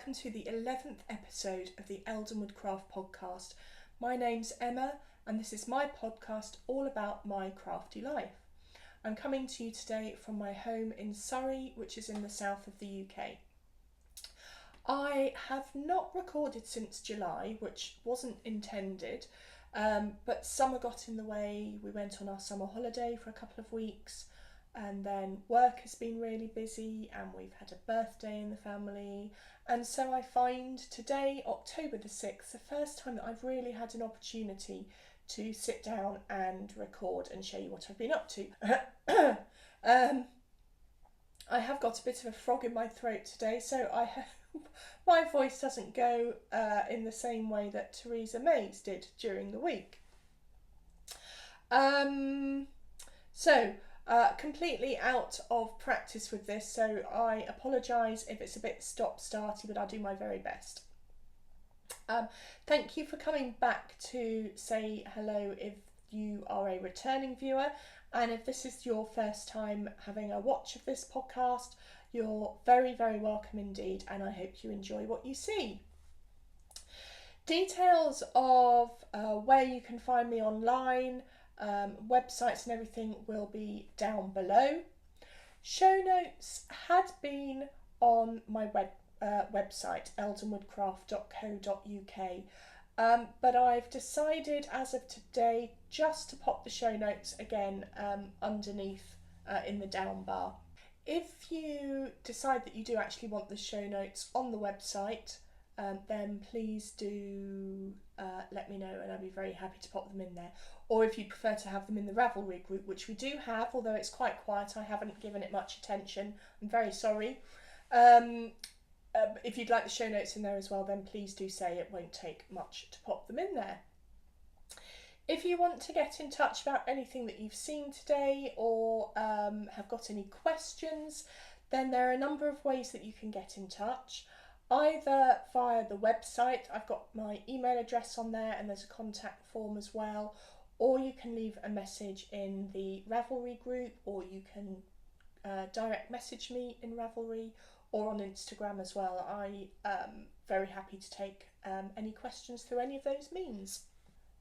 welcome to the 11th episode of the Eldenwood Craft Podcast. My name's Emma and this is my podcast all about my crafty life. I'm coming to you today from my home in Surrey, which is in the south of the UK. I have not recorded since July, which wasn't intended, but summer got in the way. We went on our summer holiday for a couple of weeks. And then work has been really busy and we've had a birthday in the family. And so I find today, October the 6th, the first time that I've really had an opportunity to sit down and record and show you what I've been up to. I have got a bit of a frog in my throat today, so I hope my voice doesn't go in the same way that Theresa May's did during the week. Completely out of practice with this, so I apologise if it's a bit stop-starty, but I'll do my very best. Thank you for coming back to say hello if you are a returning viewer, and if this is your first time having a watch of this podcast, you're very, very welcome indeed, and I hope you enjoy what you see. Details of where you can find me online, websites and everything will be down below. Show notes had been on my website eldenwoodcraft.co.uk, but I've decided as of today just to pop the show notes again underneath in the down bar. If you decide that you do actually want the show notes on the website, then please do let me know and I'll be very happy to pop them in there. Or if you prefer to have them in the Ravelry group, which we do have, although it's quite quiet, I haven't given it much attention, I'm very sorry. If you'd like the show notes in there as well, then please do say. It won't take much to pop them in there. If you want to get in touch about anything that you've seen today or have got any questions, then there are a number of ways that you can get in touch. Either via the website, I've got my email address on there and there's a contact form as well, or you can leave a message in the Ravelry group, or you can direct message me in Ravelry or on Instagram as well. I am very happy to take any questions through any of those means.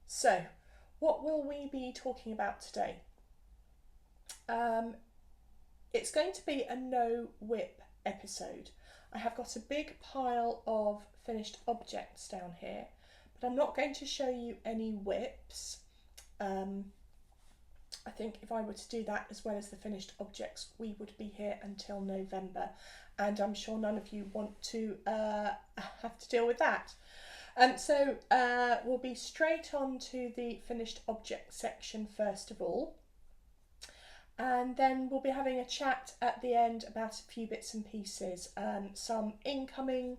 So, what will we be talking about today? It's going to be a no whip episode. I have got a big pile of finished objects down here, but I'm not going to show you any whips. I think if I were to do that as well as the finished objects, we would be here until November, and I'm sure none of you want to have to deal with that. So we'll be straight on to the finished object section first of all. And then we'll be having a chat at the end about a few bits and pieces, some incoming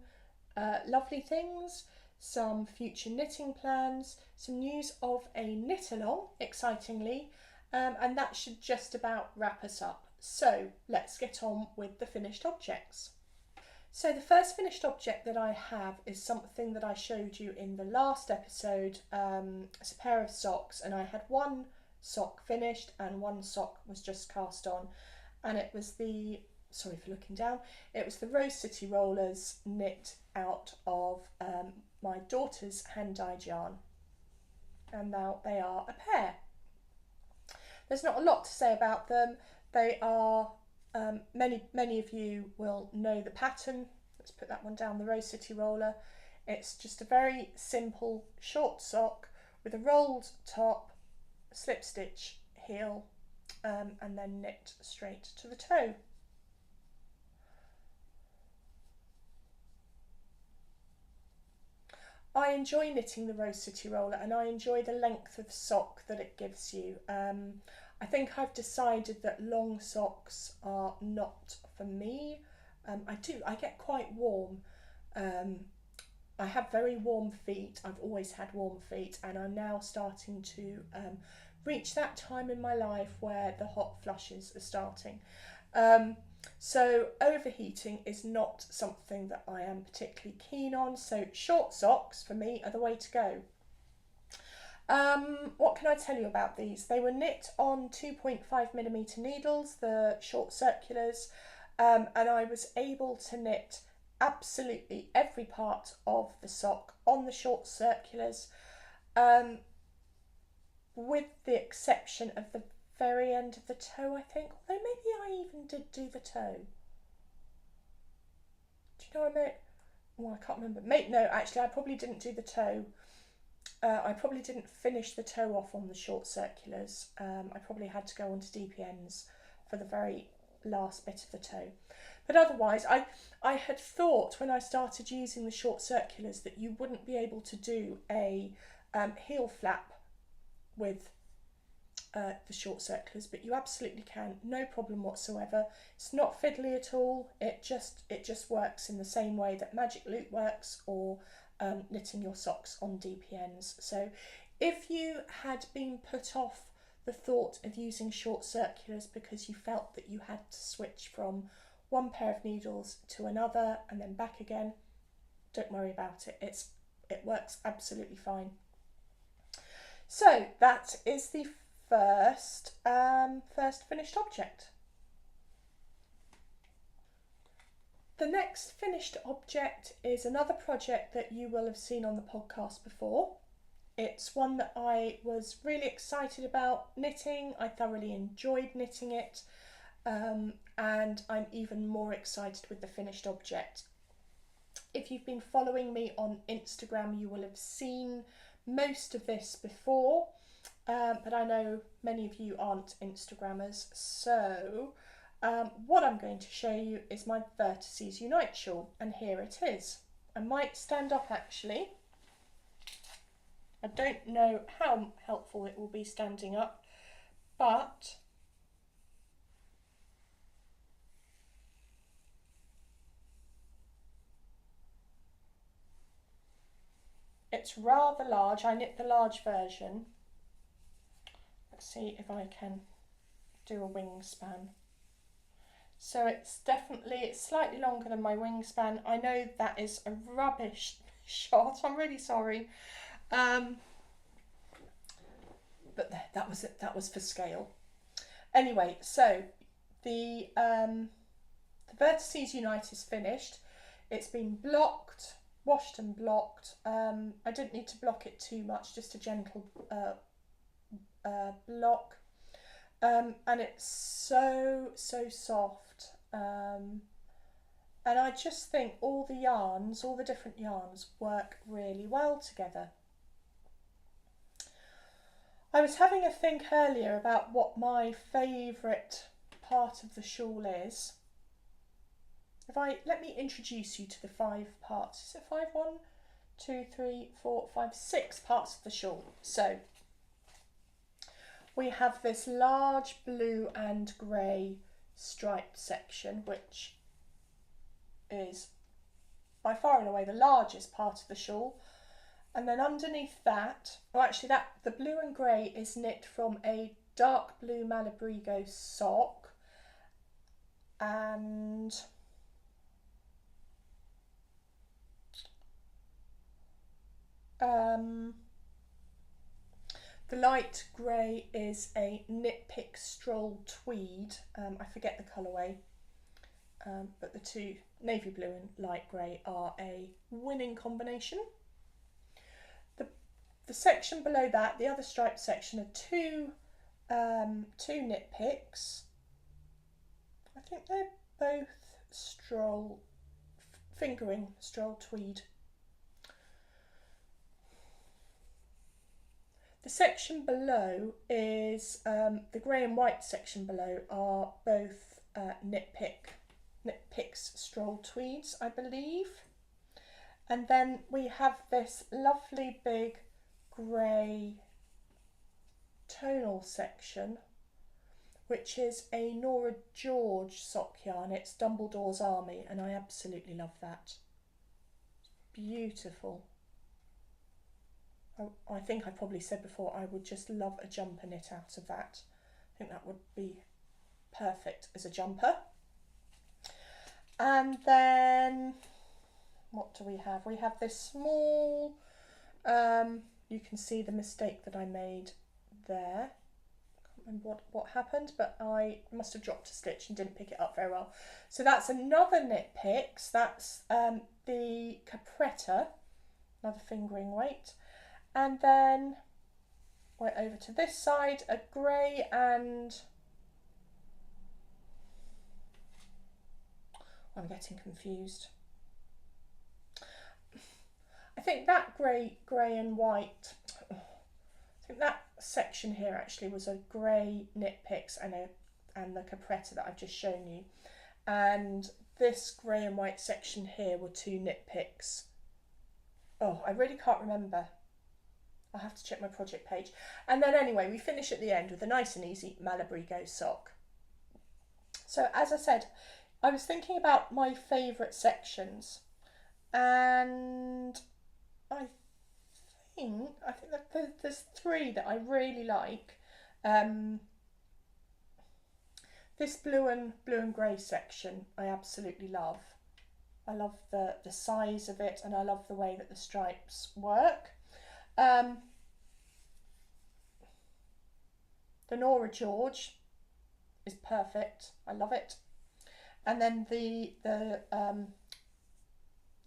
lovely things, some future knitting plans, some news of a knit along, excitingly, and that should just about wrap us up. So let's get on with the finished objects. So the first finished object that I have is something that I showed you in the last episode. It's a pair of socks, and I had one sock finished and one sock was just cast on, and it was the, sorry for looking down, it was the Rose City Rollers knit out of my daughter's hand-dyed yarn, and now they are a pair. There's not a lot to say about them. They are many of you will know the pattern. Let's put that one down, the Rose City Roller. It's just a very simple short sock with a rolled top, slip stitch heel, and then knit straight to the toe. I enjoy knitting the Rose City Roller, and I enjoy the length of sock that it gives you. I think I've decided that long socks are not for me. I get quite warm. I have very warm feet. I've always had warm feet, and I'm now starting to reach that time in my life where the hot flushes are starting. So overheating is not something that I am particularly keen on, so short socks for me are the way to go. What can I tell you about these? They were knit on 2.5mm needles, the short circulars, and I was able to knit absolutely every part of the sock on the short circulars, with the exception of the very end of the toe, I think. Although maybe I even did do the toe. Do you know what I mean? Well, I can't remember. No, actually, I probably didn't do the toe. I probably didn't finish the toe off on the short circulars. I probably had to go on to DPNs for the very last bit of the toe. But otherwise, I had thought when I started using the short circulars that you wouldn't be able to do a heel flap with the short circulars, but you absolutely can, no problem whatsoever. It's not fiddly at all. It just works in the same way that Magic Loop works, or knitting your socks on DPNs. So if you had been put off the thought of using short circulars because you felt that you had to switch from one pair of needles to another and then back again, don't worry about it. It works absolutely fine. So that is the first finished object. The next finished object is another project that you will have seen on the podcast before. It's one that I was really excited about knitting. I thoroughly enjoyed knitting it, and I'm even more excited with the finished object. If you've been following me on Instagram, you will have seen most of this before, but I know many of you aren't Instagrammers, so what I'm going to show you is my Vertices Unite shawl, and here it is. I might stand up actually. I don't know how helpful it will be standing up, but it's rather large. I knit the large version. Let's see if I can do a wingspan. So it's slightly longer than my wingspan. I know that is a rubbish shot. I'm really sorry. But that was it. That was for scale. Anyway, so the Vertices Unite is finished. It's been blocked, washed and blocked. I didn't need to block it too much, just a gentle block. And it's so soft. And I just think all the different yarns work really well together. I was having a think earlier about what my favourite part of the shawl is. Let me introduce you to the 5 parts. Is it 5? 1, 2, 3, 4, 5, 6 parts of the shawl. So we have this large blue and grey striped section, which is by far and away the largest part of the shawl. And then underneath that, the blue and grey is knit from a dark blue Malabrigo sock, and the light grey is a Knit Pick Stroll Tweed. I forget the colourway, but the two, navy blue and light grey, are a winning combination. The section below that, the other striped section, are two knit picks. I think they're both fingering stroll tweed. The section below is the grey and white section below are both knit picks stroll tweeds, I believe. And then we have this lovely big grey tonal section, which is a Nora George sock yarn. It's Dumbledore's Army, and I absolutely love that. It's beautiful. I think I probably said before I would just love a jumper knit out of that. I think that would be perfect as a jumper. And then what do we have? We have this small, you can see the mistake that I made there. Can't what happened, but I must have dropped a stitch and didn't pick it up very well. So that's another knit picks. That's the capretta, another fingering weight, and then we're over to this side, a grey and I'm getting confused. I think that grey and white. I think that section here actually was a grey knit picks and the capretta that I've just shown you, and this grey and white section here were 2 knit picks. Oh, I really can't remember. I'll have to check my project page. And then anyway, we finish at the end with a nice and easy Malabrigo sock. So as I said, I was thinking about my favourite sections, and I think that there's 3 that I really like. This blue and grey section I absolutely love. I love the size of it, and I love the way that the stripes work. The Nora George is perfect. I love it. And then the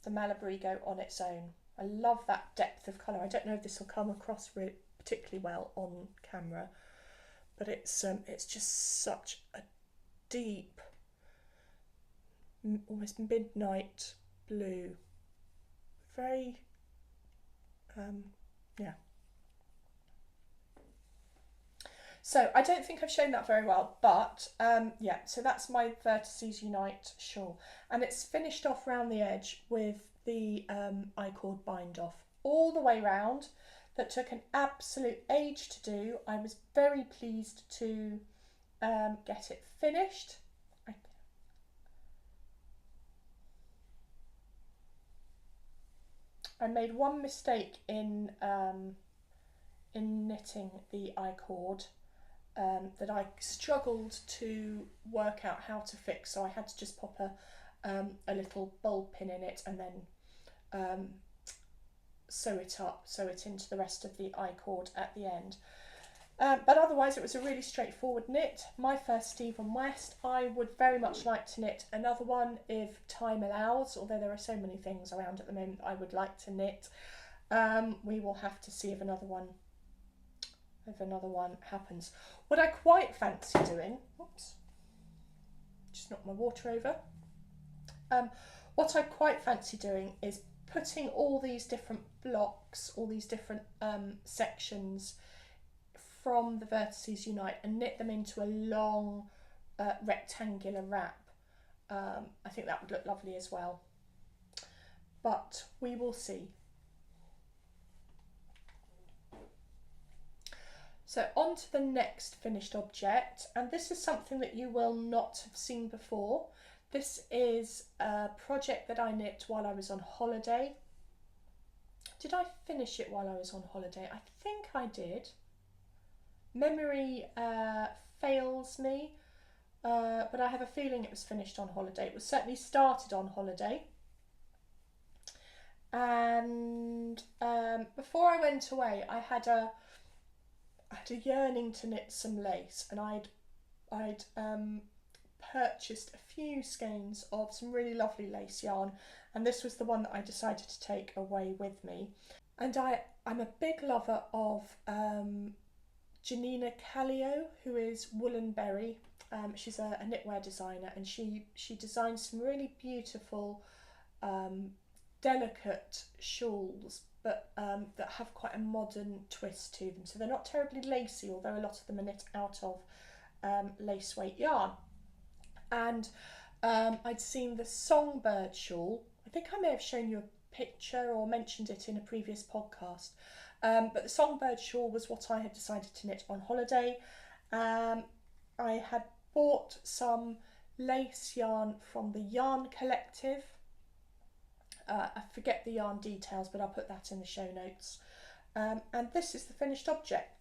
Malabrigo on its own. I love that depth of colour. I don't know if this will come across particularly well on camera, but it's just such a deep, almost midnight blue. Very, yeah. So I don't think I've shown that very well, but yeah, so that's my Vertices Unite shawl, and it's finished off round the edge with the I-cord bind off all the way round. That took an absolute age to do. I was very pleased to get it finished. I made one mistake in knitting the I-cord that I struggled to work out how to fix, so I had to just pop a little bulb pin in it and then sew it into the rest of the I-cord at the end. But otherwise it was a really straightforward knit. My first Stephen West. I would very much like to knit another one if time allows, although there are so many things around at the moment I would like to knit. We will have to see if another one happens. What I quite fancy doing, oops, just knocked my water over. What I quite fancy doing is putting all these different blocks, all these different sections from the Vertices Unite and knit them into a long rectangular wrap. I think that would look lovely as well, but we will see. So on to the next finished object, and this is something that you will not have seen before. This is a project that I knit while I was on holiday. Did I finish it while I was on holiday? I think I did. Memory fails me, but I have a feeling it was finished on holiday. It was certainly started on holiday. And before I went away, I had a yearning to knit some lace, and I'd purchased a few skeins of some really lovely lace yarn, and this was the one that I decided to take away with me. And I'm a big lover of Janina Callio, who is Woolenberry. She's a knitwear designer, and she designs some really beautiful delicate shawls, but that have quite a modern twist to them. So they're not terribly lacy, although a lot of them are knit out of lace weight yarn. And I'd seen the Songbird Shawl. I think I may have shown you a picture or mentioned it in a previous podcast. But the Songbird Shawl was what I had decided to knit on holiday. I had bought some lace yarn from the Yarn Collective. I forget the yarn details, but I'll put that in the show notes. And this is the finished object.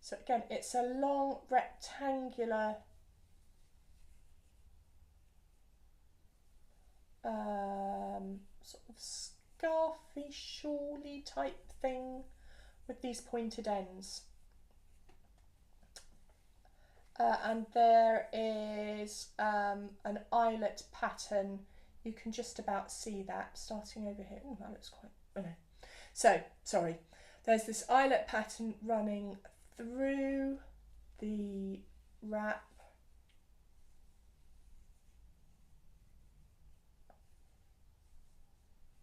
So again, it's a long rectangular sort of scarfy, shawly type thing with these pointed ends. and there is an eyelet pattern. You can just about see that starting over here. Oh, that looks quite, oh no. So, sorry, there's this eyelet pattern running through the wrap.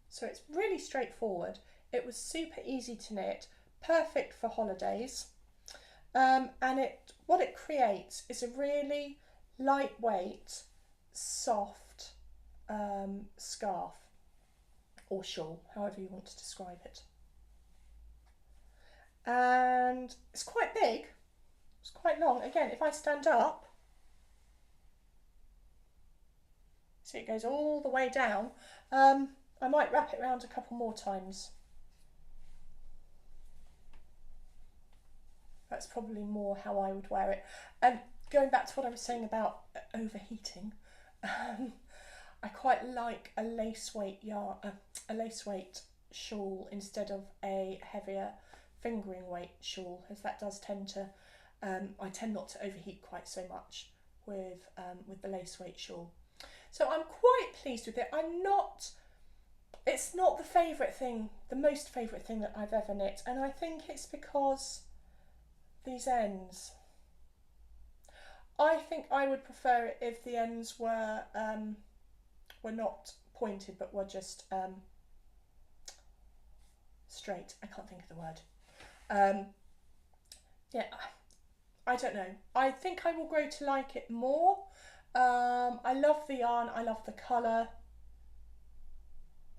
So it's really straightforward. It was super easy to knit, perfect for holidays. And what it creates is a really lightweight, soft scarf or shawl, however you want to describe it. And it's quite big, it's quite long. Again, if I stand up, see it goes all the way down. I might wrap it around a couple more times. That's probably more how I would wear it. And going back to what I was saying about overheating, I quite like a lace weight yarn, a lace weight shawl instead of a heavier fingering weight shawl, as that does tend to, I tend not to overheat quite so much with the lace weight shawl. So I'm quite pleased with it. It's not the favourite thing, the most favourite thing that I've ever knit, and I think it's because these ends. I think I would prefer it if the ends were not pointed but were just straight. I can't think of the word. Yeah, I don't know. I think I will grow to like it more. I love the yarn, I love the colour,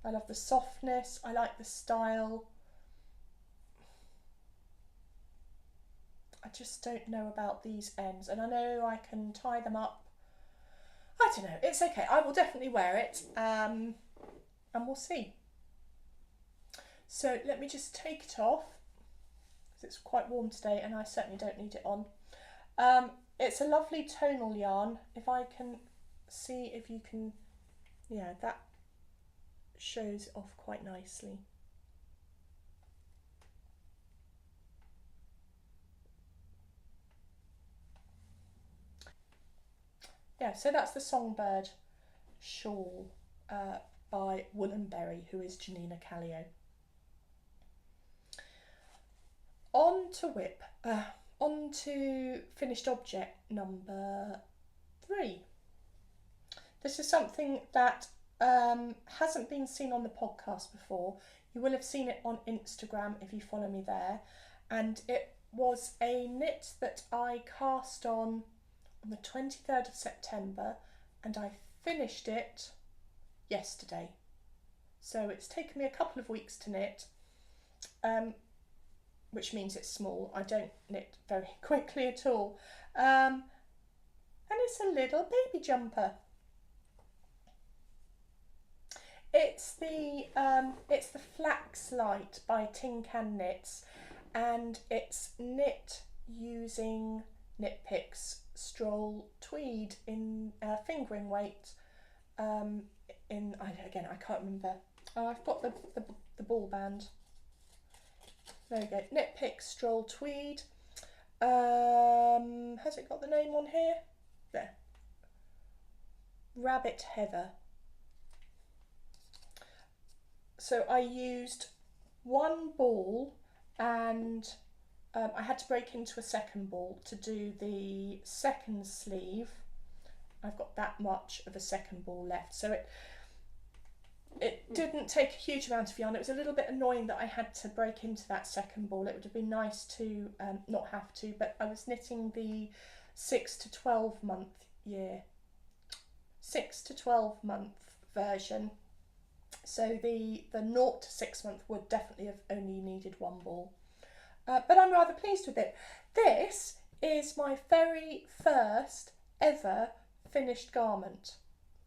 I love the softness, I like the style. I just don't know about these ends, and I know I can tie them up. I don't know, it's okay. I will definitely wear it, and we'll see. So let me just take it off, because it's quite warm today and I certainly don't need it on. It's a lovely tonal yarn. If I can see if you can, yeah, that shows off quite nicely. Yeah, so that's the Songbird Shawl by Woollenberry, who is Janina Callio. On to finished object number 3. This is something that hasn't been seen on the podcast before. You will have seen it on Instagram if you follow me there, and it was a knit that I cast on the 23rd of September and I finished it yesterday. So it's taken me a couple of weeks to knit, which means it's small. I don't knit very quickly at all. And it's a little baby jumper. It's the Flax Light by Tin Can Knits, and it's knit using Knit Picks Stroll Tweed in fingering weight. Again, I can't remember. Oh, I've got the ball band. There we go. Knit Picks Stroll Tweed. Has it got the name on here? There. Rabbit Heather. So I used one ball, and I had to break into a second ball to do the second sleeve. I've got that much of a second ball left, so it didn't take a huge amount of yarn. It was a little bit annoying that I had to break into that second ball. It would have been nice to not have to, but I was knitting the 6 to 12 month year, 6 to 12 month version. So the 0 to 6 month would definitely have only needed one ball. But I'm rather pleased with it. This is my very first ever finished garment.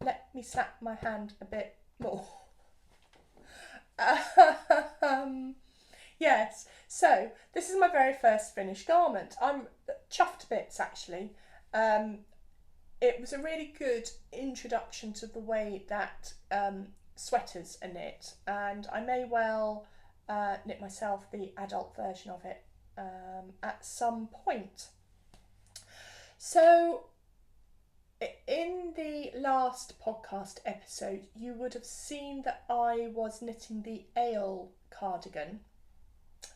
Let me slap my hand a bit more. Yes, so this is my very first finished garment. I'm chuffed to bits, actually. It was a really good introduction to the way that sweaters are knit, and I may well knit myself the adult version of it at some point. So in the last podcast episode, you would have seen that I was knitting the ale cardigan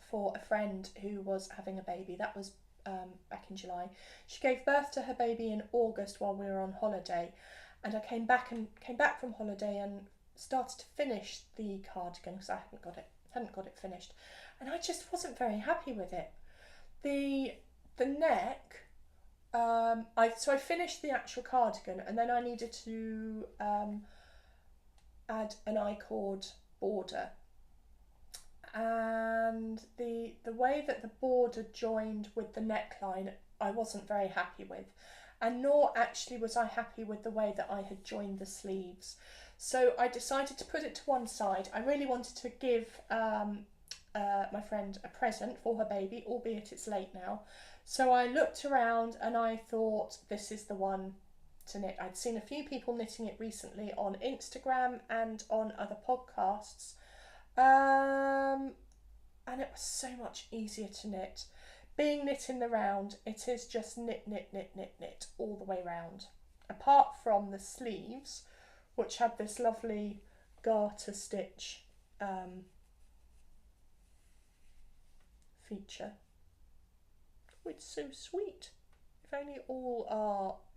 for a friend who was having a baby. That was back in July. She gave birth to her baby in August while we were on holiday, and I came back from holiday and started to finish the cardigan because I hadn't got it finished, and I just wasn't very happy with it. The neck. I finished the actual cardigan, and then I needed to add an I-cord border, and the way that the border joined with the neckline I wasn't very happy with, and nor actually was I happy with the way that I had joined the sleeves. So I decided to put it to one side. I really wanted to give my friend a present for her baby, albeit it's late now. So I looked around and I thought, this is the one to knit. I'd seen a few people knitting it recently on Instagram and on other podcasts. And it was so much easier to knit. Being knit in the round, it is just knit, knit, knit, knit, knit all the way round. Apart from the sleeves, which had this lovely garter stitch feature. It's so sweet. If only all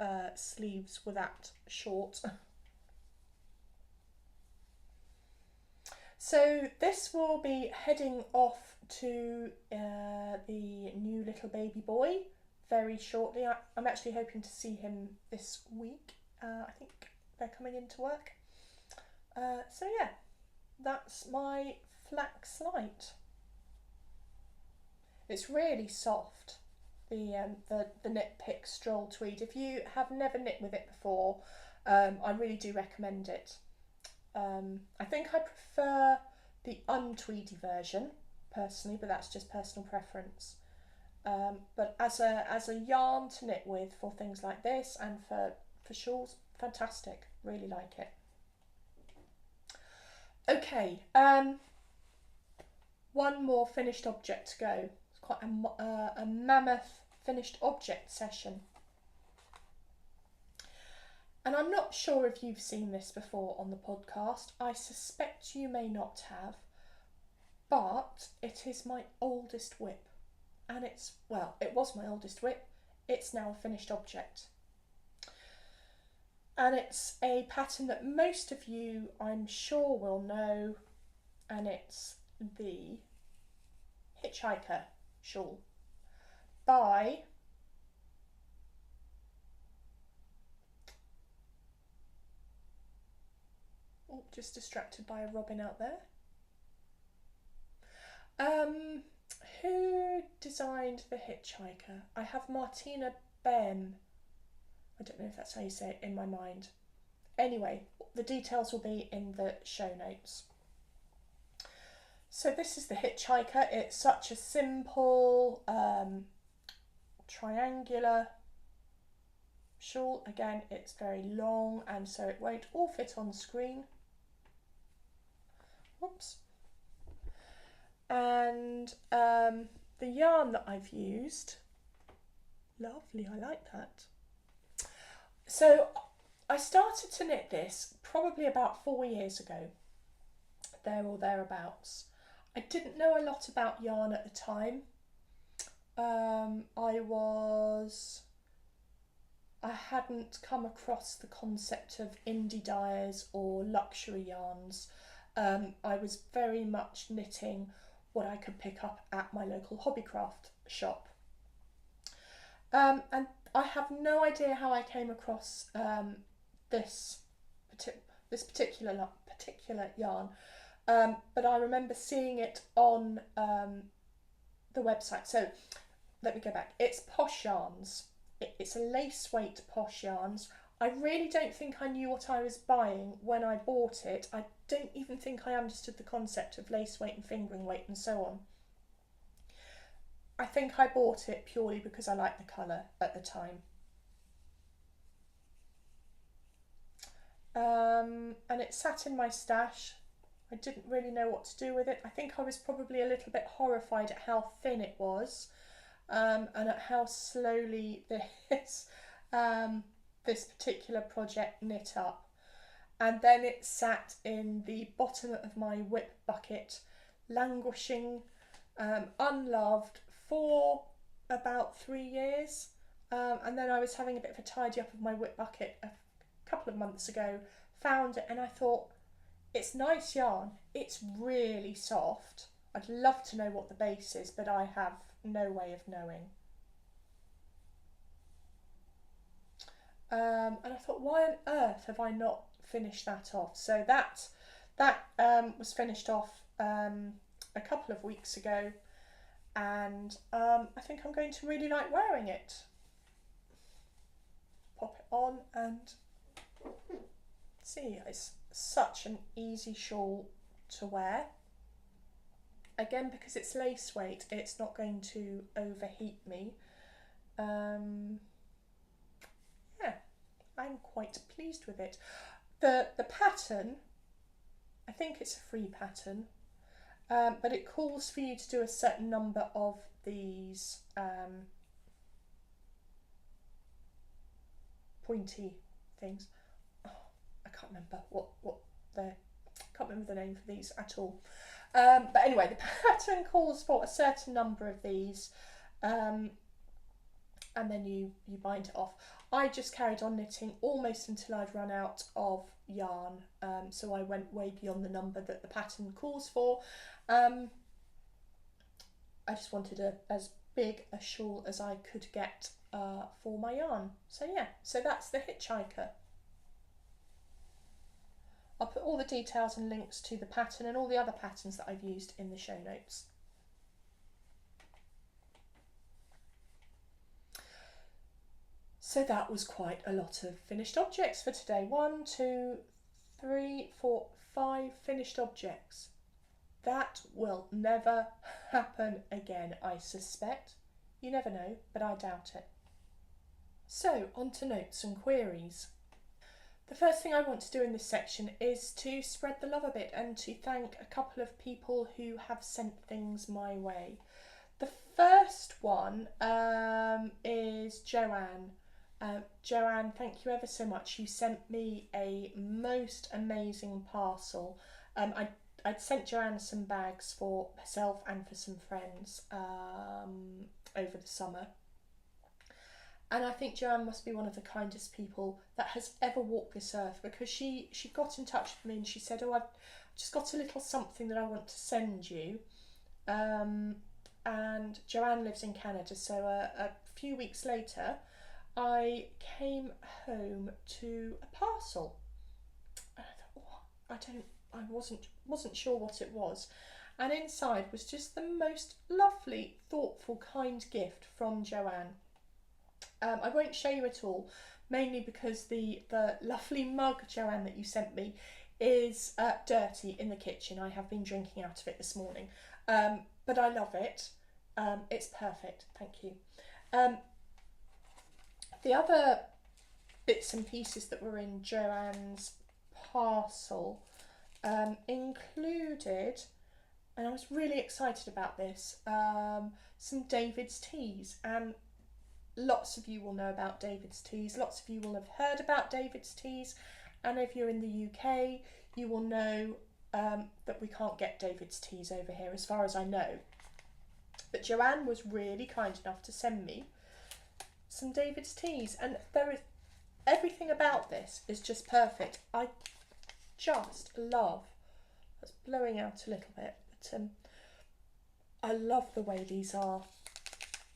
our sleeves were that short. So this will be heading off to the new little baby boy very shortly. I'm actually hoping to see him this week. I think they're coming into work. So yeah, that's my flax light. It's really soft. The Knit Pick Stroll Tweed. If you have never knit with it before, I really do recommend it. I think I prefer the untweedy version personally, but that's just personal preference. But as a yarn to knit with for things like this and for shawls, fantastic. Really like it. Okay, one more finished object to go. Quite a mammoth finished object session, and I'm not sure if you've seen this before on the podcast. I suspect you may not have, but it is my oldest whip, and it was my oldest whip. It's now a finished object, and it's a pattern that most of you, I'm sure, will know, and it's the Hitchhiker Shawl by just distracted by a robin out there. Who designed the Hitchhiker? I have Martina Bem. I don't know if that's how you say it in my mind. Anyway, the details will be in the show notes. So this is the Hitchhiker. It's such a simple triangular shawl. Again, it's very long, and so it won't all fit on screen. Oops. And the yarn that I've used, lovely, I like that. So I started to knit this probably about 4 years ago, there or thereabouts. I didn't know a lot about yarn at the time. I hadn't come across the concept of indie dyers or luxury yarns. I was very much knitting what I could pick up at my local hobbycraft shop. And I have no idea how I came across this particular yarn, but I remember seeing it on the website. So let me go back. It's Posh Yarns. It's a lace weight Posh Yarns. I really don't think I knew what I was buying when I bought it. I don't even think I understood the concept of lace weight and fingering weight and so on. I think I bought it purely because I liked the colour at the time. And it sat in my stash. I didn't really know what to do with it. I think I was probably a little bit horrified at how thin it was. and at how slowly this particular project knit up. And then it sat in the bottom of my whip bucket, languishing, unloved for about 3 years. And then I was having a bit of a tidy up of my whip bucket a couple of months ago, found it, and I thought, it's nice yarn, it's really soft. I'd love to know what the base is, but I have no way of knowing. And I thought, why on earth have I not finished that off? So that was finished off a couple of weeks ago, and I think I'm going to really like wearing it. Pop it on and see, it's such an easy shawl to wear. Again, because it's lace weight, it's not going to overheat me. Yeah, I'm quite pleased with it. The pattern, I think it's a free pattern, but it calls for you to do a certain number of these pointy things. Oh, I can't remember can't remember the name for these at all. But anyway, the pattern calls for a certain number of these, and then you bind it off. I just carried on knitting almost until I'd run out of yarn, so I went way beyond the number that the pattern calls for. I just wanted as big a shawl as I could get for my yarn. So yeah, so that's the Hitchhiker. I'll put all the details and links to the pattern and all the other patterns that I've used in the show notes. So that was quite a lot of finished objects for today. 1, 2, 3, 4, 5 finished objects. That will never happen again, I suspect. You never know, but I doubt it. So, on to notes and queries. The first thing I want to do in this section is to spread the love a bit and to thank a couple of people who have sent things my way. The first one is Joanne. Joanne, thank you ever so much. You sent me a most amazing parcel. I'd sent Joanne some bags for herself and for some friends over the summer. And I think Joanne must be one of the kindest people that has ever walked this earth, because she got in touch with me and she said, oh, I've just got a little something that I want to send you. And Joanne lives in Canada, so a few weeks later I came home to a parcel. And I thought, oh, I wasn't sure what it was. And inside was just the most lovely, thoughtful, kind gift from Joanne. I won't show you it all, mainly because the lovely mug, Joanne, that you sent me is dirty in the kitchen. I have been drinking out of it this morning, but I love it. It's perfect, thank you. The other bits and pieces that were in Joanne's parcel included, and I was really excited about this, some David's teas. And lots of you will know about David's teas, lots of you will have heard about David's teas, and if you're in the UK you will know that we can't get David's teas over here as far as I know. But Joanne was really kind enough to send me some David's teas, and there is everything about this is just perfect. I just love, that's blowing out a little bit, but I love the way these are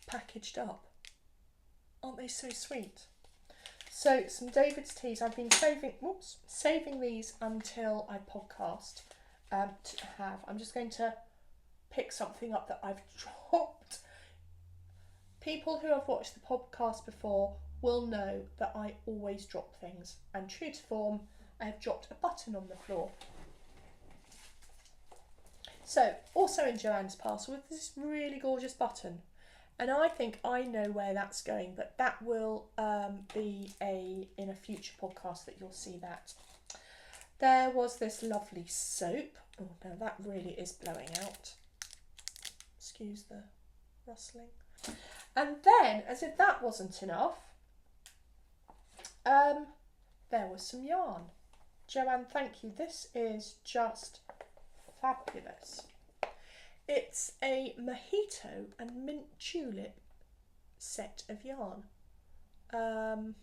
packaged up. Aren't they so sweet? So some David's teas. I've been saving these until I podcast to have. I'm just going to pick something up that I've dropped. People who have watched the podcast before will know that I always drop things, and true to form, I have dropped a button on the floor. So also in Joanne's parcel with this really gorgeous button. And I think I know where that's going, but that will be in a future podcast that you'll see that. There was this lovely soap. Oh, now that really is blowing out. Excuse the rustling. And then, as if that wasn't enough, there was some yarn. Joanne, thank you. This is just fabulous. It's a mojito and mint tulip set of yarn. I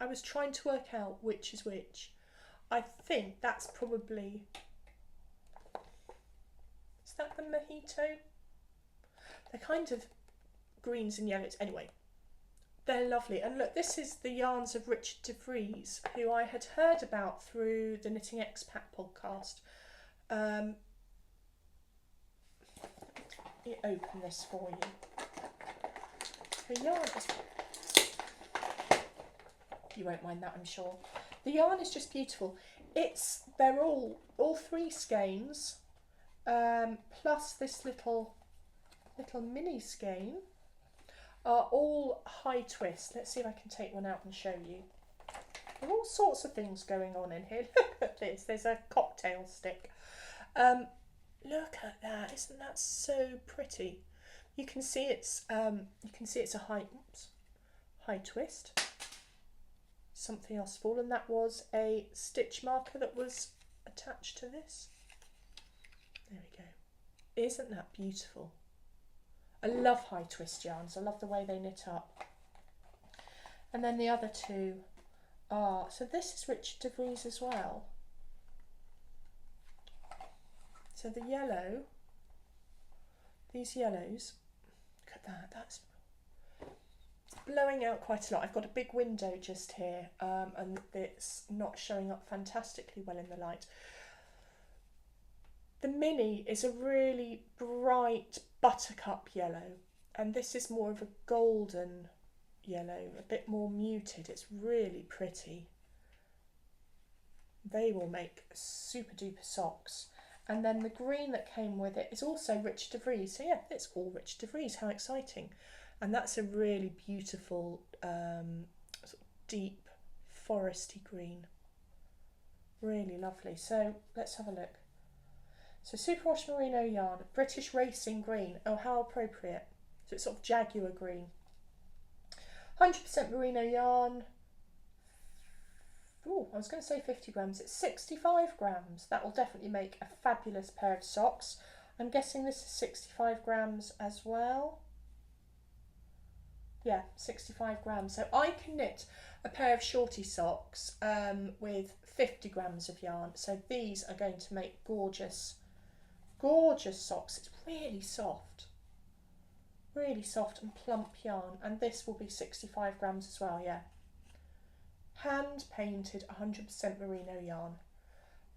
was trying to work out which is which. I think that's probably, is that the mojito? They're kind of greens and yellows. Anyway, they're lovely. And look, this is the yarns of Richard de Vries, who I had heard about through the Knitting Expat podcast. Let me open this for you. The yarn is, you won't mind that, I'm sure. The yarn is just beautiful. They're all three skeins, plus this little mini skein, are all high twist. Let's see if I can take one out and show you. There are all sorts of things going on in here. Look at this. There's a cocktail stick. Look at that. Isn't that so pretty? You can see it's a high twist. Something else fallen. That was a stitch marker that was attached to this. There we go. Isn't that beautiful? I love high twist yarns. I love the way they knit up. And then the other two are, so this is Richard de Vries as well. So the yellow, these yellows, look at that, that's blowing out quite a lot. I've got a big window just here, and it's not showing up fantastically well in the light. The mini is a really bright buttercup yellow, and this is more of a golden yellow, a bit more muted. It's really pretty. They will make super duper socks. And then the green that came with it is also Richard de Vries. So yeah, it's all Richard de Vries. How exciting. And that's a really beautiful, sort of deep foresty green. Really lovely. So let's have a look. So superwash merino yarn, British racing green. Oh, how appropriate. So it's sort of jaguar green. 100% merino yarn. Oh, I was going to say 50 grams. It's 65 grams. That will definitely make a fabulous pair of socks. I'm guessing this is 65 grams as well. Yeah, 65 grams. So I can knit a pair of shorty socks with 50 grams of yarn. So these are going to make gorgeous, gorgeous socks. It's really soft and plump yarn. And this will be 65 grams as well, yeah. Hand painted 100% merino yarn.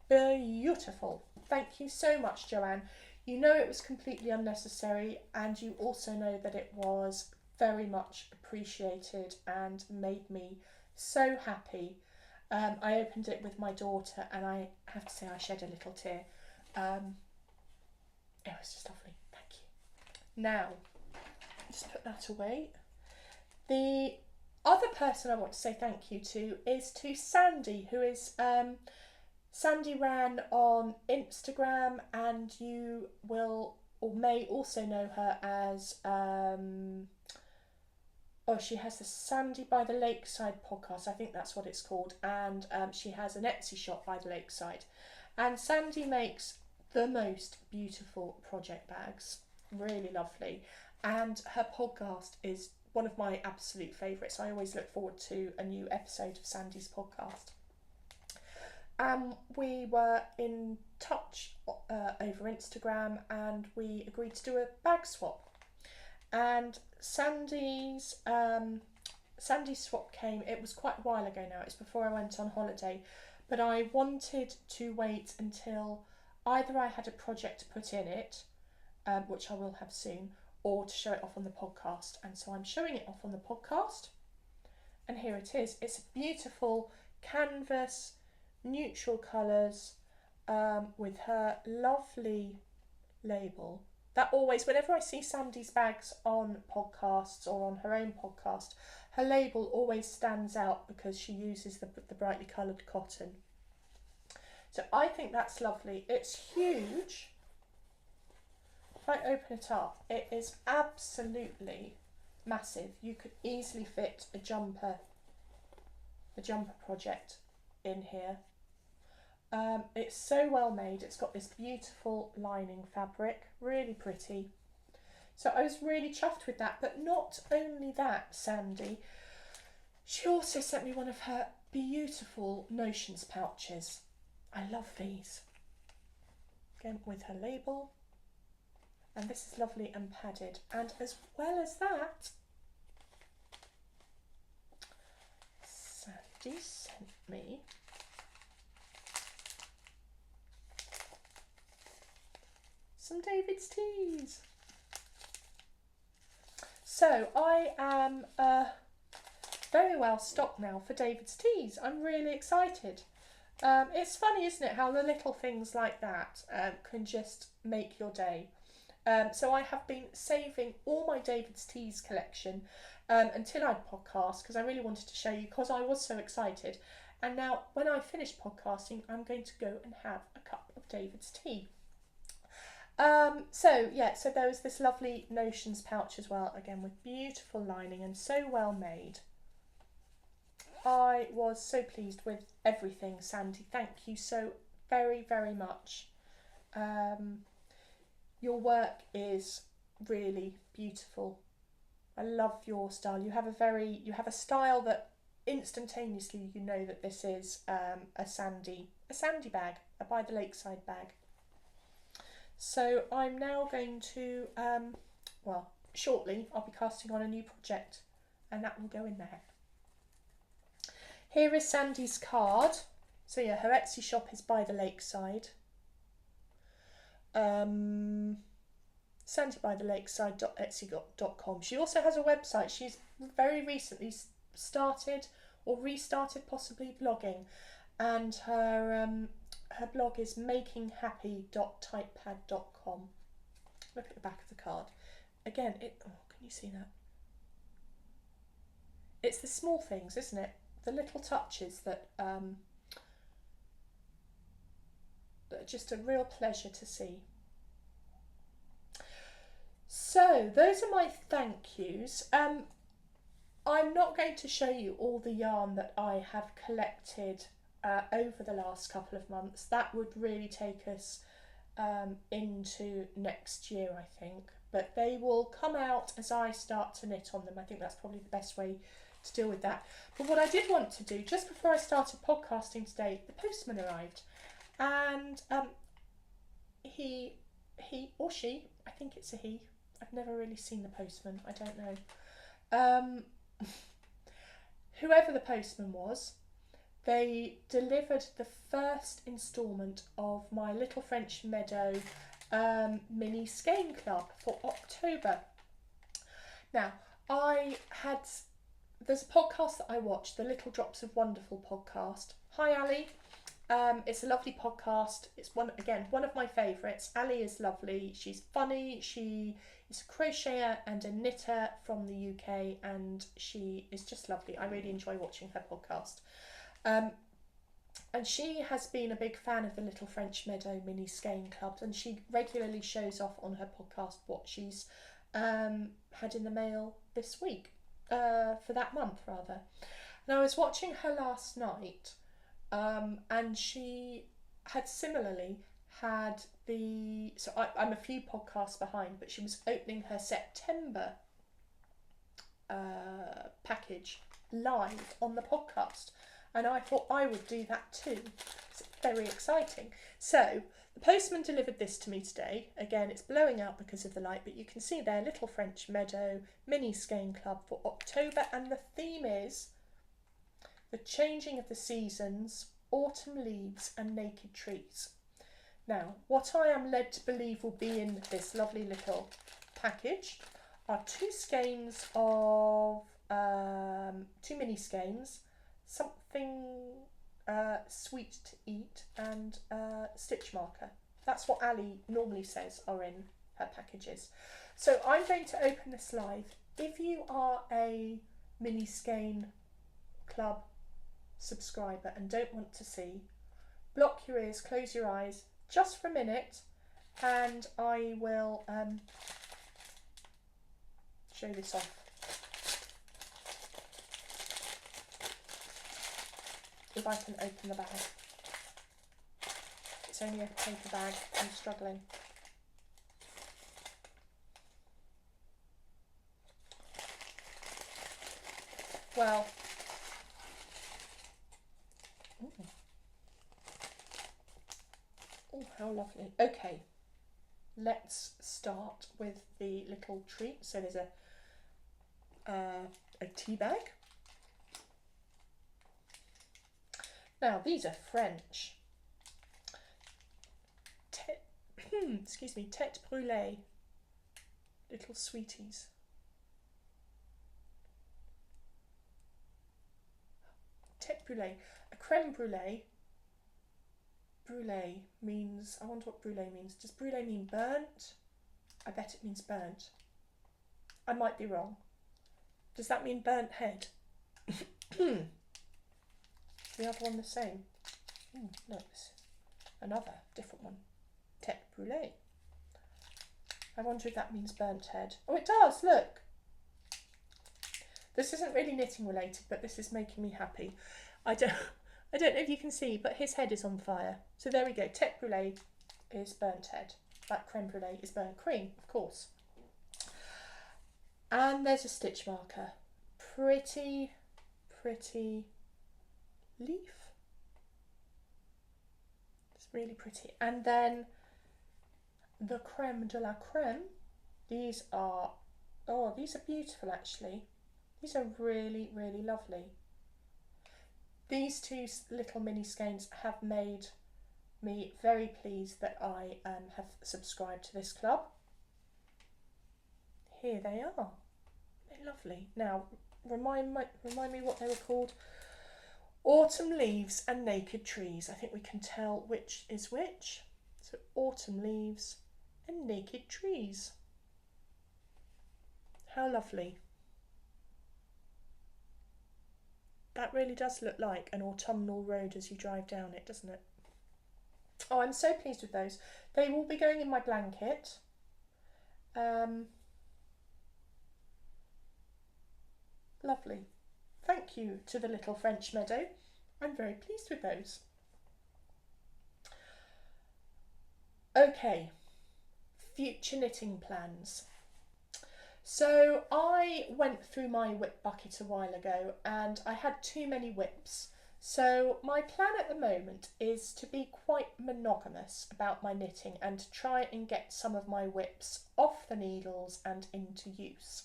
Beautiful. Thank you so much, Joanne. You know it was completely unnecessary, and you also know that it was very much appreciated and made me so happy. I opened it with my daughter, and I have to say I shed a little tear. It was just lovely. Thank you. Now, just put that away. The other person I want to say thank you to is to Sandy, who is Sandy ran on Instagram, and you will or may also know her as she has the Sandy by the Lakeside podcast. I think that's what it's called, and she has an Etsy shop by the Lakeside, and Sandy makes the most beautiful project bags, really lovely, and her podcast is one of my absolute favourites. I always look forward to a new episode of Sandy's podcast. We were in touch over Instagram, and we agreed to do a bag swap. And Sandy's swap came, it was quite a while ago now, it's before I went on holiday, but I wanted to wait until either I had a project to put in it, which I will have soon, or to show it off on the podcast. And so I'm showing it off on the podcast, and here it is. It's a beautiful canvas, neutral colours, with her lovely label. That always, whenever I see Sandy's bags on podcasts or on her own podcast, her label always stands out because she uses the brightly coloured cotton. So I think that's lovely. It's huge. if I open it up, it is absolutely massive. You could easily fit a jumper project in here. It's so well made. It's got this beautiful lining fabric, really pretty. So I was really chuffed with that. But not only that, Sandy, she also sent me one of her beautiful Notions pouches. I love these. Again, with her label. And this is lovely and padded. And as well as that, Sandy sent me some David's teas. So I am very well stocked now for David's teas. I'm really excited. It's funny, isn't it, how the little things like that can just make your day. So I have been saving all my David's teas collection until I podcast, because I really wanted to show you, because I was so excited. And now when I finish podcasting, I'm going to go and have a cup of David's tea. So there was this lovely Notions pouch as well, again with beautiful lining and so well made. I was so pleased with everything, Sandy. Thank you so very, very much. Your work is really beautiful. I love your style. You have a style that instantaneously you know that this is a Sandy bag, a by the lakeside bag. So I'm now going to shortly I'll be casting on a new project, and that will go in there. Here is Sandy's card. So yeah, her Etsy shop is by the lakeside. sandybythelakeside.etsy.com. She also has a website. She's very recently started or restarted possibly blogging, and her blog is makinghappy.typepad.com. Look at the back of the card. Again, can you see that? It's the small things, isn't it? The little touches that are just a real pleasure to see. So those are my thank yous. I'm not going to show you all the yarn that I have collected over the last couple of months. That would really take us into next year, I think. But they will come out as I start to knit on them. I think that's probably the best way to deal with that. But what I did want to do, just before I started podcasting today, the postman arrived. And he or she, I think it's a he. I've never really seen the postman. I don't know. Whoever the postman was, they delivered the first instalment of my Little French Meadow mini Skein Club for October. Now, there's a podcast that I watch, the Little Drops of Wonderful podcast. Hi, Ali. It's a lovely podcast. It's one of my favourites. Ali is lovely. She's funny. She is a crocheter and a knitter from the UK, and she is just lovely. I really enjoy watching her podcast. And she has been a big fan of the Little French Meadow mini Skein Clubs, and she regularly shows off on her podcast what she's had in the mail this week, for that month rather. And I was watching her last night, and she had similarly had I'm a few podcasts behind, but she was opening her September package live on the podcast. And I thought I would do that too. It's very exciting. So the postman delivered this to me today. Again, it's blowing out because of the light, but you can see there, Little French Meadow mini Skein Club for October. And the theme is the changing of the seasons, autumn leaves and naked trees. Now, what I am led to believe will be in this lovely little package are two skeins of, two mini skeins, something sweet to eat, and stitch marker. That's what Ali normally says are in her packages. So I'm going to open this live. If you are a mini Skein Club subscriber and don't want to see, block your ears, close your eyes just for a minute, and I will show this off. If I can open the bag. It's only a paper bag, I'm struggling. Well, oh, how lovely. Okay, let's start with the little treat. So there's a tea bag. Now these are French. Excuse me, tête brûlée, little sweeties. Tête brûlée, a crème brûlée. Brûlée means, I wonder what brûlée means. Does brûlée mean burnt? I bet it means burnt. I might be wrong. Does that mean burnt head? The other one the same? No, it's another different one. Tête brûlée. I wonder if that means burnt head. Oh, it does, look. This isn't really knitting related, but this is making me happy. I don't know if you can see, but his head is on fire. So there we go. Tête brûlée is burnt head. That crème brûlée is burnt cream, of course. And there's a stitch marker. Pretty, pretty leaf. It's really pretty. And then the crème de la crème. These are, oh, these are beautiful actually. These are really, really lovely. These two little mini skeins have made me very pleased that I have subscribed to this club. Here they are. They're lovely. Now, remind me what they were called. Autumn Leaves and Naked Trees. I think we can tell which is which. So Autumn Leaves and Naked Trees. How lovely. That really does look like an autumnal road as you drive down it, doesn't it? Oh, I'm so pleased with those. They will be going in my blanket. Lovely. Thank you to the little French Meadow. I'm very pleased with those. Okay, future knitting plans. So I went through my whip bucket a while ago and I had too many whips. So my plan at the moment is to be quite monogamous about my knitting and to try and get some of my whips off the needles and into use.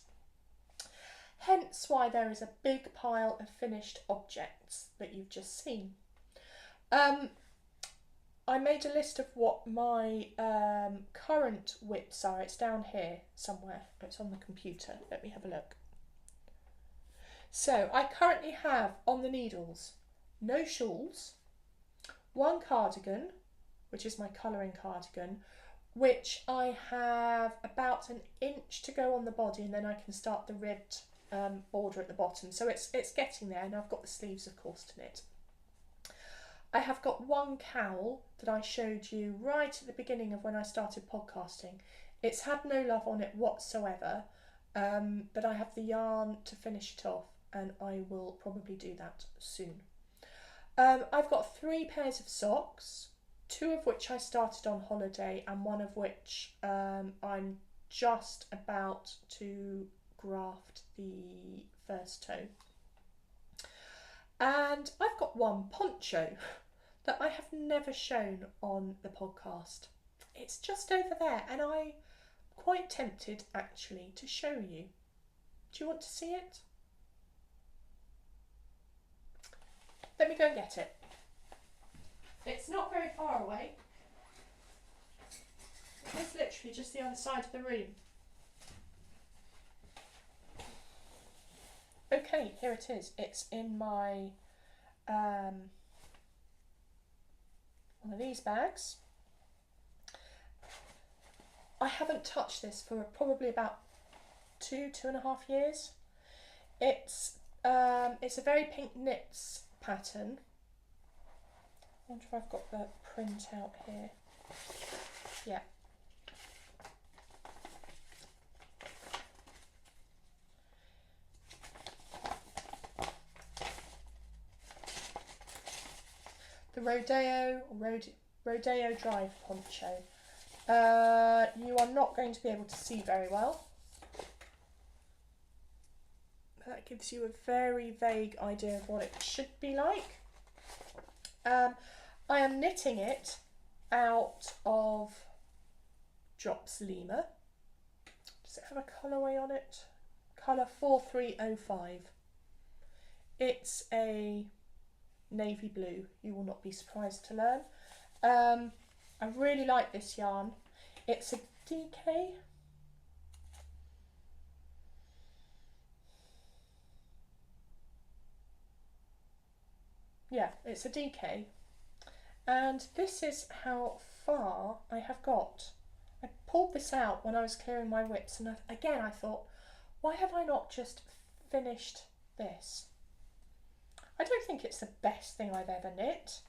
Hence why there is a big pile of finished objects that you've just seen. I made a list of what my current whips are. It's down here somewhere. It's on the computer. Let me have a look. So I currently have on the needles no shawls, one cardigan, which is my colouring cardigan, which I have about an inch to go on the body, and then I can start the ribbed border at the bottom. So it's getting there, and I've got the sleeves, of course, to knit. I have got one cowl that I showed you right at the beginning of when I started podcasting. It's had no love on it whatsoever, but I have the yarn to finish it off, and I will probably do that soon. I've got 3 pairs of socks, 2 of which I started on holiday and 1 of which I'm just about to graft the first toe. And I've got 1 poncho that I have never shown on the podcast. It's just over there and I'm quite tempted actually to show you. Do you want to see it? Let me go and get it. It's not very far away. It's literally just the other side of the room. Okay, here it is. It's in my one of these bags. I haven't touched this for probably about 2.5 years. It's a very pink knits pattern. I wonder if I've got the print out here. Yeah, the Rodeo Drive poncho. You are not going to be able to see very well. That gives you a very vague idea of what it should be like. I am knitting it out of Drops Lima. Does it have a colourway on it? Colour 4305. It's a navy blue, you will not be surprised to learn. I really like this yarn. It's a DK. Yeah, it's a DK. And this is how far I have got. I pulled this out when I was clearing my whips, and again I thought, why have I not just finished this? I don't think it's the best thing I've ever knit,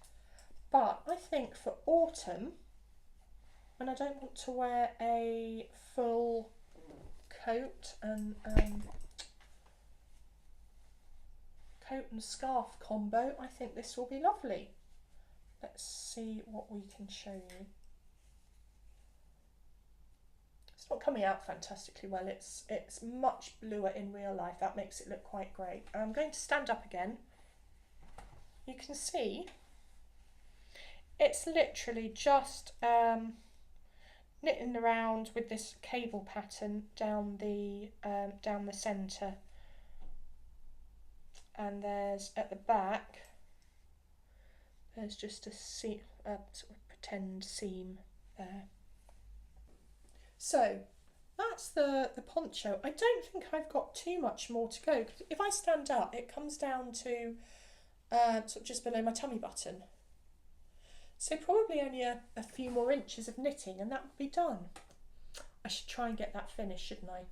but I think for autumn, when I don't want to wear a full coat and scarf combo, I think this will be lovely. Let's see what we can show you. It's not coming out fantastically well. It's much bluer in real life. That makes it look quite great. I'm going to stand up again. You can see it's literally just knitting around with this cable pattern down the centre, and there's at the back there's just a seam, sort of pretend seam there. So that's the poncho. I don't think I've got too much more to go, because if I stand up it comes down to sort of just below my tummy button. So probably only a few more inches of knitting and that would be done. I should try and get that finished, shouldn't I?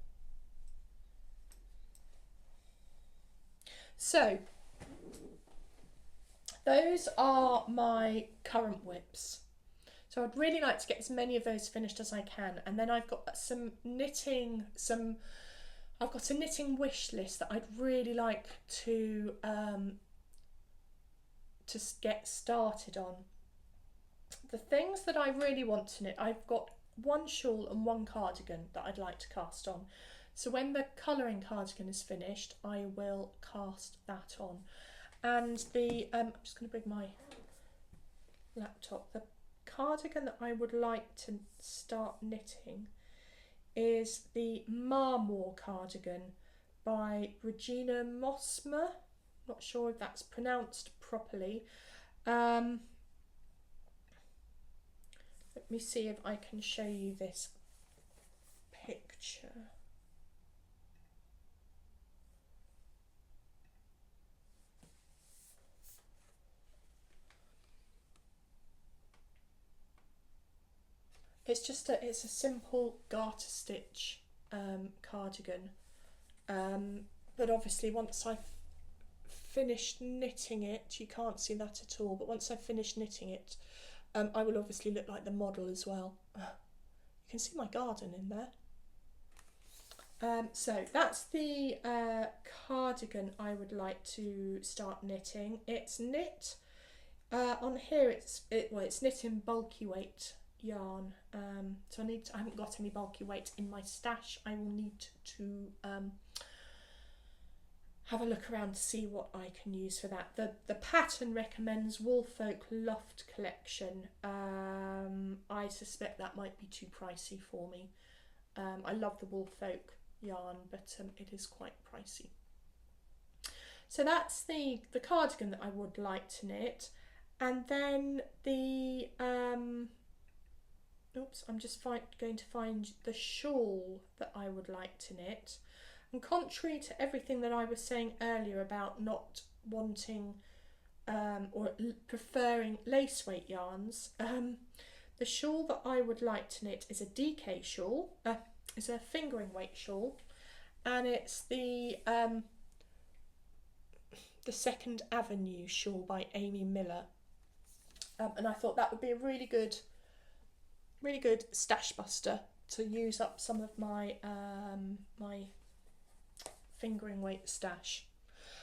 So those are my current whips. So I'd really like to get as many of those finished as I can. And then I've got some knitting, I've got a knitting wish list that I'd really like to get started on. The things that I really want to knit, I've got one shawl and one cardigan that I'd like to cast on. So when the colouring cardigan is finished, I will cast that on. And I'm just going to bring my laptop. The cardigan that I would like to start knitting is the Marmor cardigan by Regina Mosmer. Not sure if that's pronounced properly. Let me see if I can show you this picture. It's a simple garter stitch cardigan, but obviously once I've finished knitting it, you can't see that at all, but once I've finished knitting it, I will obviously look like the model as well. You can see my garden in there. So that's the cardigan I would like to start knitting. It's knit on here. It's knit in bulky weight yarn. So I haven't got any bulky weight in my stash. I will need to have a look around to see what I can use for that. The pattern recommends Woolfolk Loft Collection. I suspect that might be too pricey for me. I love the Woolfolk yarn, but it is quite pricey. So that's the cardigan that I would like to knit. And then the I'm just going to find the shawl that I would like to knit. And contrary to everything that I was saying earlier about not wanting or preferring lace weight yarns, the shawl that I would like to knit is a DK shawl, it's a fingering weight shawl, and it's the Second Avenue shawl by Amy Miller. And I thought that would be a really good stash buster to use up some of my my fingering weight stash.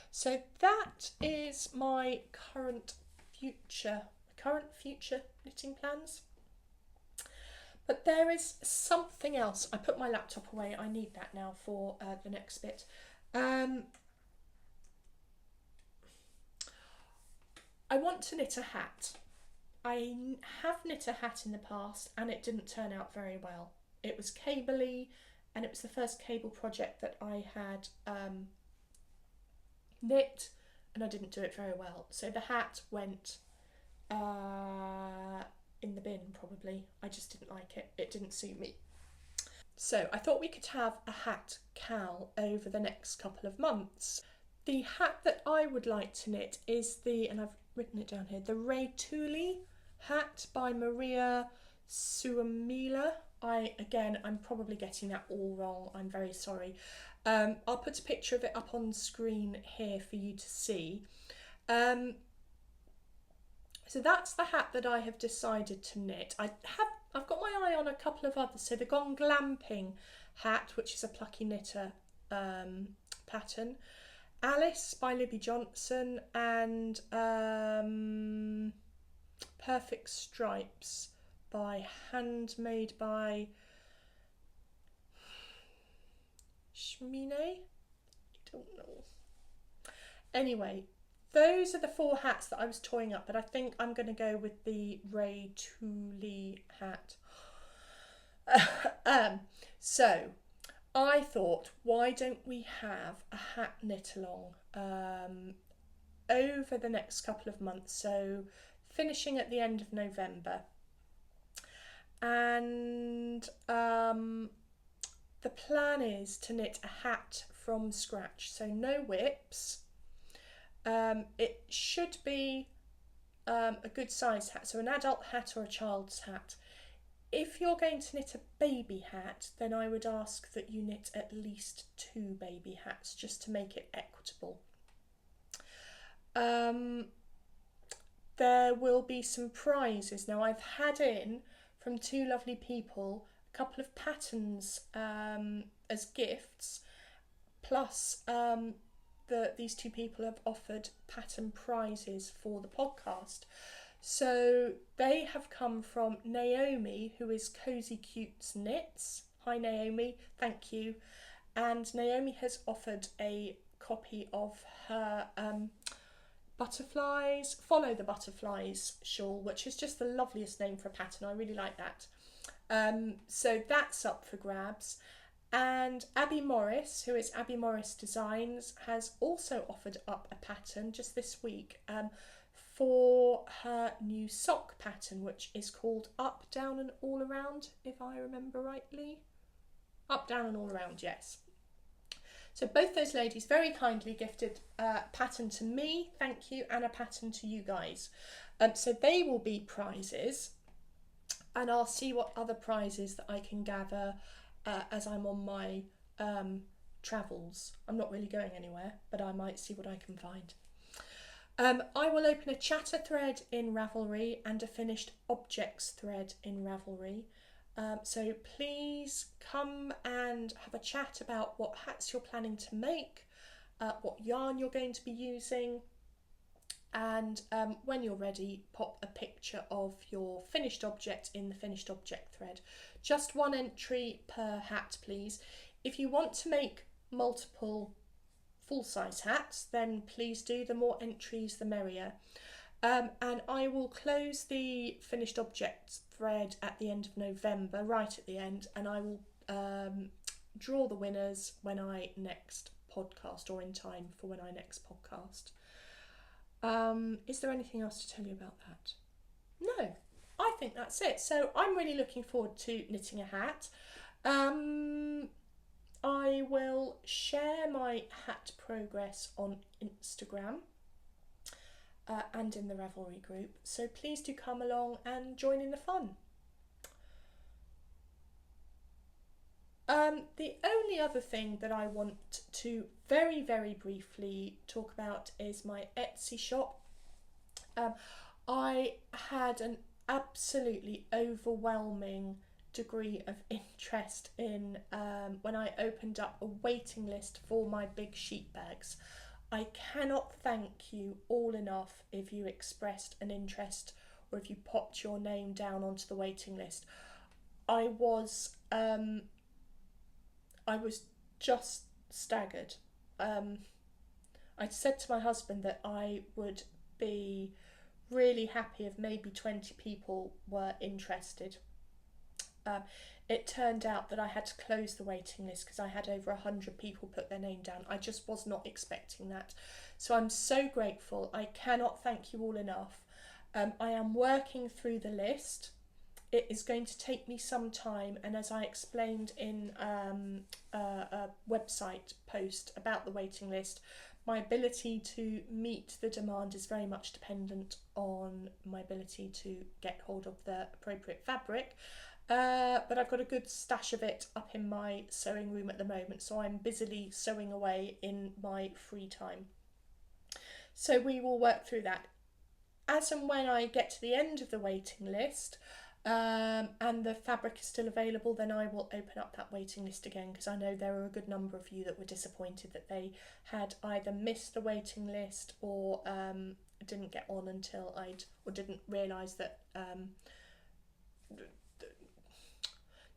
So that is my current future current future knitting plans. But there is something else. I put my laptop away. I need that now for the next bit. I want to knit a hat. I have knit a hat in the past and it didn't turn out very well. It was cable-y and it was the first cable project that I had knit, and I didn't do it very well. So the hat went in the bin probably. I just didn't like it. It didn't suit me. So I thought we could have a hat cal over the next couple of months. The hat that I would like to knit is the, and I've written it down here, the Ravelry hat by Maria Suomila. I'm probably getting that all wrong. I'm very sorry. I'll put a picture of it up on screen here for you to see. So that's the hat that I have decided to knit. I've got my eye on a couple of others. So the Gone Glamping hat, which is a Plucky Knitter pattern. Alice by Libby Johnson, and Perfect Stripes handmade by Skein. I don't know. Anyway, those are the 4 hats that I was toying up, but I think I'm going to go with the Ravelry hat. So I thought, why don't we have a hat knit along over the next couple of months, so finishing at the end of November. And the plan is to knit a hat from scratch, so no whips. It should be a good size hat, so an adult hat or a child's hat. If you're going to knit a baby hat, then I would ask that you knit at least 2 baby hats, just to make it equitable. There will be some prizes. Now, I've had in from 2 lovely people a couple of patterns as gifts, plus these 2 people have offered pattern prizes for the podcast. So they have come from Naomi, who is Cosy Cute's Knits. Hi Naomi, thank you. And Naomi has offered a copy of her Follow the Butterflies Shawl, which is just the loveliest name for a pattern. I really like that. So that's up for grabs. And Abbey Morris, who is Abbey Morris Designs, has also offered up a pattern just this week for her new sock pattern, which is called Up, Down and All Around, if I remember rightly. Up, Down and All Around, yes. So both those ladies very kindly gifted a pattern to me, thank you, and a pattern to you guys. So they will be prizes, and I'll see what other prizes that I can gather as I'm on my travels. I'm not really going anywhere, but I might see what I can find. I will open a chatter thread in Ravelry and a finished objects thread in Ravelry. So please come and have a chat about what hats you're planning to make, what yarn you're going to be using, and when you're ready, pop a picture of your finished object in the finished object thread. Just 1 entry per hat, please. If you want to make multiple full-size hats, then please do. The more entries, the merrier. And I will close the finished objects thread at the end of November, right at the end, and I will draw the winners when I next podcast, or in time for when I next podcast. Is there anything else to tell you about that? No, I think that's it. So I'm really looking forward to knitting a hat. I will share my hat progress on Instagram and in the Ravelry group, so please do come along and join in the fun. The only other thing that I want to very, very briefly talk about is my Etsy shop. I had an absolutely overwhelming degree of interest in when I opened up a waiting list for my big sheet bags. I cannot thank you all enough if you expressed an interest or if you popped your name down onto the waiting list. I was just staggered. I said to my husband that I would be really happy if maybe 20 people were interested. It turned out that I had to close the waiting list because I had over 100 people put their name down. I just was not expecting that. So I'm so grateful. I cannot thank you all enough. I am working through the list. It is going to take me some time, and as I explained in a website post about the waiting list, my ability to meet the demand is very much dependent on my ability to get hold of the appropriate fabric. But I've got a good stash of it up in my sewing room at the moment, so I'm busily sewing away in my free time. So we will work through that. As and when I get to the end of the waiting list, and the fabric is still available, then I will open up that waiting list again, because I know there are a good number of you that were disappointed that they had either missed the waiting list or didn't get on until or didn't realise that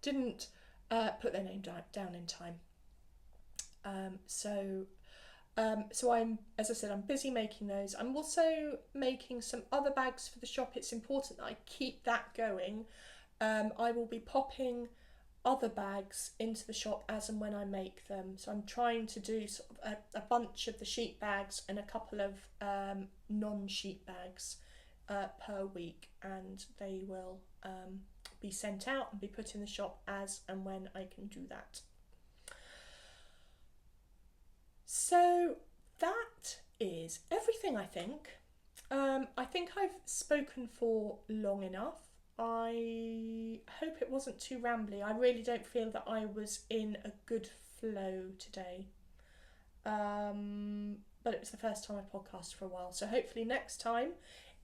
didn't put their name down in time. So I'm, as I said, I'm busy making those. I'm also making some other bags for the shop. It's important that I keep that going. I will be popping other bags into the shop as and when I make them. So I'm trying to do sort of a bunch of the sheet bags and a couple of non-sheet bags per week, and they will be sent out and be put in the shop as and when I can do that. So that is everything, I think. I think I've spoken for long enough. I hope it wasn't too rambly. I really don't feel that I was in a good flow today. But it was the first time I podcasted for a while, so hopefully next time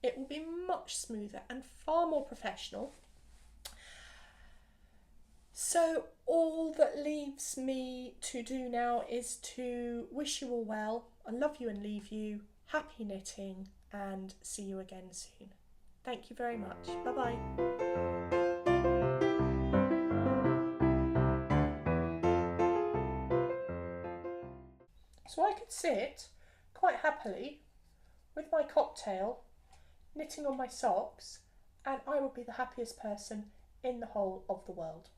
it will be much smoother and far more professional. So all that leaves me to do now is to wish you all well. I love you and leave you. Happy knitting, and see you again soon. Thank you very much. Bye-bye. So I could sit quite happily with my cocktail, knitting on my socks, and I would be the happiest person in the whole of the world.